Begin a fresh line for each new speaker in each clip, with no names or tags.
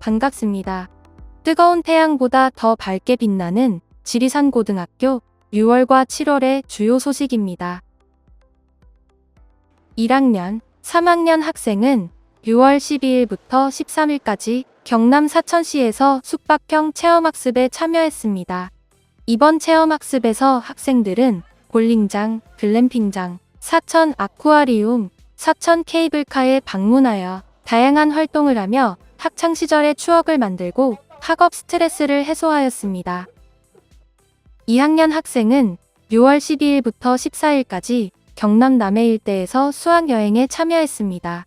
반갑습니다. 뜨거운 태양보다 더 밝게 빛나는 지리산고등학교 6월과 7월의 주요 소식입니다. 1학년, 3학년 학생은 6월 12일부터 13일까지 경남 사천시에서 숙박형 체험학습에 참여했습니다. 이번 체험학습에서 학생들은 볼링장, 글램핑장, 사천 아쿠아리움, 사천 케이블카에 방문하여 다양한 활동을 하며 학창시절의 추억을 만들고 학업 스트레스를 해소하였습니다. 2학년 학생은 6월 12일부터 14일까지 경남 남해 일대에서 수학여행에 참여했습니다.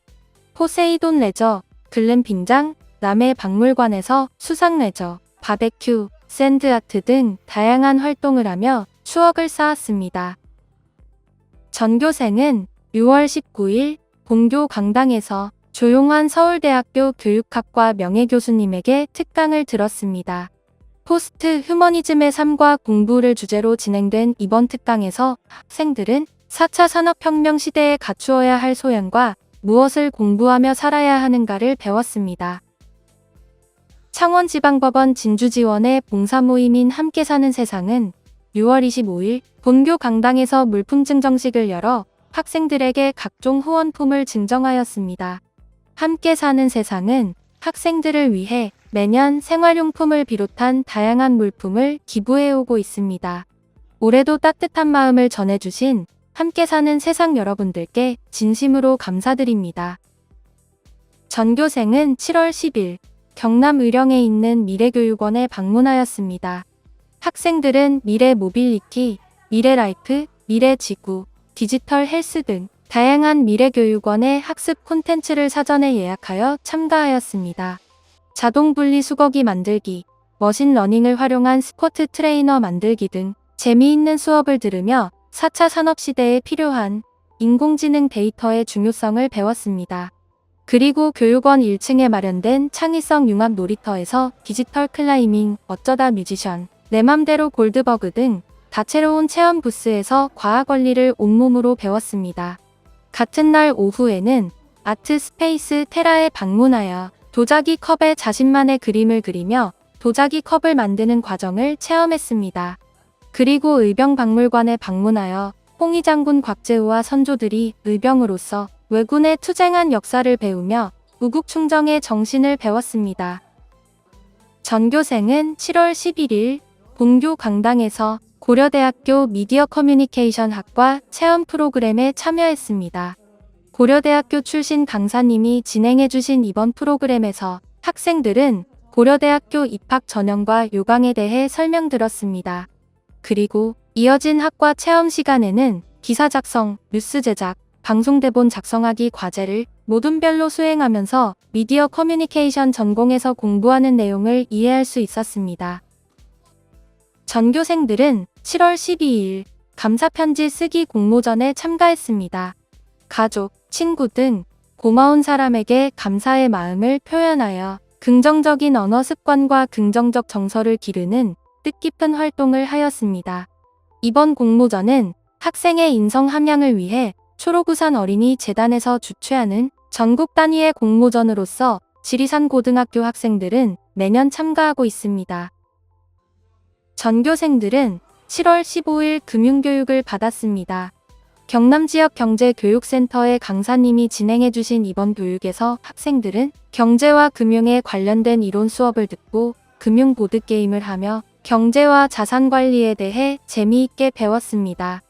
포세이돈 레저, 글램핑장, 남해 박물관에서 수상레저, 바베큐, 샌드아트 등 다양한 활동을 하며 추억을 쌓았습니다. 전교생은 6월 19일 본교 강당에서 조용환 서울대학교 교육학과 명예교수님에게 특강을 들었습니다. 포스트 휴머니즘의 삶과 공부를 주제로 진행된 이번 특강에서 학생들은 4차 산업혁명 시대에 갖추어야 할 소양과 무엇을 공부하며 살아야 하는가를 배웠습니다. 창원지방법원 진주지원의 봉사모임인 함께 사는 세상은 6월 25일 본교 강당에서 물품 증정식을 열어 학생들에게 각종 후원품을 증정하였습니다. 함께 사는 세상은 학생들을 위해 매년 생활용품을 비롯한 다양한 물품을 기부해오고 있습니다. 올해도 따뜻한 마음을 전해주신 함께 사는 세상 여러분들께 진심으로 감사드립니다. 전교생은 7월 10일 경남 의령에 있는 미래교육원에 방문하였습니다. 학생들은 미래 모빌리티, 미래 라이프, 미래 지구, 디지털 헬스 등 다양한 미래교육원의 학습 콘텐츠를 사전에 예약하여 참가하였습니다. 자동 분리수거기 만들기, 머신러닝을 활용한 스쿼트 트레이너 만들기 등 재미있는 수업을 들으며 4차 산업시대에 필요한 인공지능 데이터의 중요성을 배웠습니다. 그리고 교육원 1층에 마련된 창의성 융합 놀이터에서 디지털 클라이밍, 어쩌다 뮤지션, 내 맘대로 골드버그 등 다채로운 체험 부스에서 과학 원리를 온몸으로 배웠습니다. 같은 날 오후에는 아트 스페이스 테라에 방문하여 도자기 컵에 자신만의 그림을 그리며 도자기 컵을 만드는 과정을 체험했습니다. 그리고 의병박물관에 방문하여 홍위장군 곽재우와 선조들이 의병으로서 왜군에 투쟁한 역사를 배우며 우국충정의 정신을 배웠습니다. 전교생은 7월 11일 본교 강당에서 고려대학교 미디어 커뮤니케이션 학과 체험 프로그램에 참여했습니다. 고려대학교 출신 강사님이 진행해주신 이번 프로그램에서 학생들은 고려대학교 입학 전형과 요강에 대해 설명 들었습니다. 그리고 이어진 학과 체험 시간에는 기사 작성, 뉴스 제작, 방송 대본 작성하기 과제를 모둠별로 수행하면서 미디어 커뮤니케이션 전공에서 공부하는 내용을 이해할 수 있었습니다. 전교생들은 7월 12일 감사편지 쓰기 공모전에 참가했습니다. 가족, 친구 등 고마운 사람에게 감사의 마음을 표현하여 긍정적인 언어 습관과 긍정적 정서를 기르는 뜻깊은 활동을 하였습니다. 이번 공모전은 학생의 인성 함양을 위해 초록우산 어린이 재단에서 주최하는 전국 단위의 공모전으로서 지리산고등학교 학생들은 매년 참가하고 있습니다. 전교생들은 7월 15일 금융교육을 받았습니다. 경남지역경제교육센터의 강사님이 진행해주신 이번 교육에서 학생들은 경제와 금융에 관련된 이론 수업을 듣고 금융 보드게임을 하며 경제와 자산관리에 대해 재미있게 배웠습니다.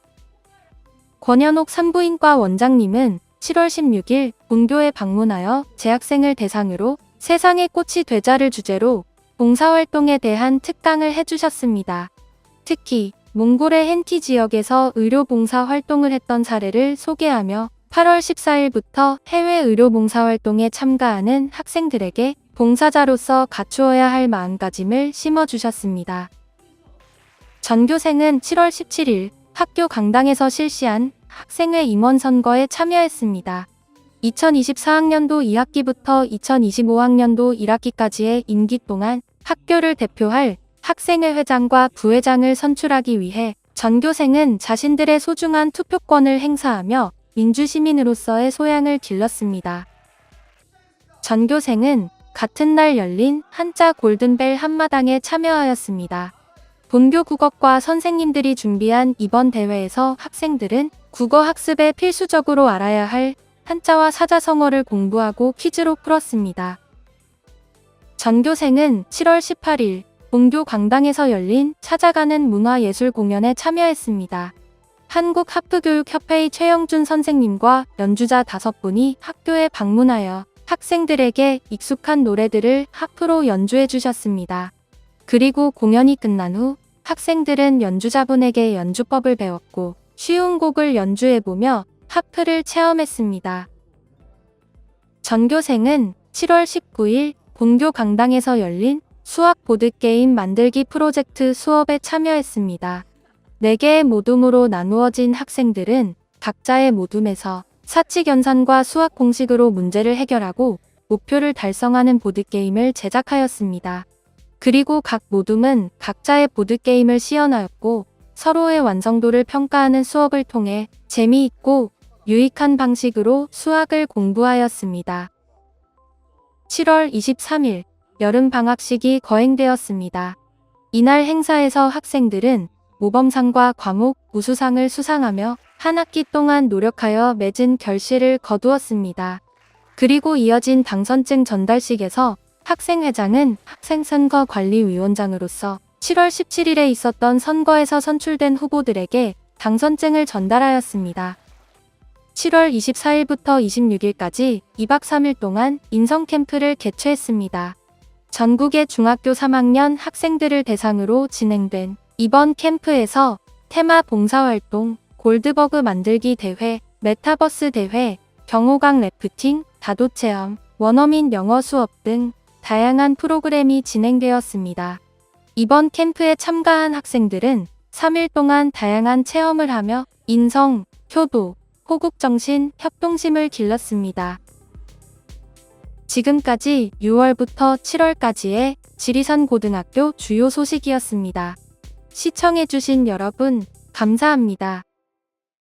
권현옥 산부인과 원장님은 7월 16일 본교에 방문하여 재학생을 대상으로 세상의 꽃이 되자를 주제로 봉사활동에 대한 특강을 해주셨습니다. 특히 몽골의 헨티 지역에서 의료봉사 활동을 했던 사례를 소개하며 8월 14일부터 해외 의료봉사활동에 참가하는 학생들에게 봉사자로서 갖추어야 할 마음가짐을 심어주셨습니다. 전교생은 7월 17일 학교 강당에서 실시한 학생회 임원 선거에 참여했습니다. 2024학년도 2학기부터 2025학년도 1학기까지의 임기 동안 학교를 대표할 학생회 회장과 부회장을 선출하기 위해 전교생은 자신들의 소중한 투표권을 행사하며 민주시민으로서의 소양을 길렀습니다. 전교생은 같은 날 열린 한자 골든벨 한마당에 참여하였습니다. 본교 국어과 선생님들이 준비한 이번 대회에서 학생들은 국어 학습에 필수적으로 알아야 할 한자와 사자성어를 공부하고 퀴즈로 풀었습니다. 전교생은 7월 18일 본교 강당에서 열린 찾아가는 문화예술 공연에 참여했습니다. 한국하프교육협회의 최영준 선생님과 연주자 5분이 학교에 방문하여 학생들에게 익숙한 노래들을 하프로 연주해 주셨습니다. 그리고 공연이 끝난 후 학생들은 연주자분에게 연주법을 배웠고 쉬운 곡을 연주해보며 하프를 체험했습니다. 전교생은 7월 19일 본교 강당에서 열린 수학 보드게임 만들기 프로젝트 수업에 참여했습니다. 4개의 모둠으로 나누어진 학생들은 각자의 모둠에서 사칙연산과 수학 공식으로 문제를 해결하고 목표를 달성하는 보드게임을 제작하였습니다. 그리고 각 모둠은 각자의 보드게임을 시연하였고 서로의 완성도를 평가하는 수업을 통해 재미있고 유익한 방식으로 수학을 공부하였습니다. 7월 23일 여름방학식이 거행되었습니다. 이날 행사에서 학생들은 모범상과 과목 우수상을 수상하며 한 학기 동안 노력하여 맺은 결실을 거두었습니다. 그리고 이어진 당선증 전달식에서 학생회장은 학생선거관리위원장으로서 7월 17일에 있었던 선거에서 선출된 후보들에게 당선증을 전달하였습니다. 7월 24일부터 26일까지 2박 3일 동안 인성캠프를 개최했습니다. 전국의 중학교 3학년 학생들을 대상으로 진행된 이번 캠프에서 테마 봉사활동, 골드버그 만들기 대회, 메타버스 대회, 경호강 래프팅, 다도체험, 원어민 영어 수업 등 다양한 프로그램이 진행되었습니다. 이번 캠프에 참가한 학생들은 3일 동안 다양한 체험을 하며 인성, 효도, 호국정신, 협동심을 길렀습니다. 지금까지 6월부터 7월까지의 지리산 고등학교 주요 소식이었습니다. 시청해주신 여러분, 감사합니다.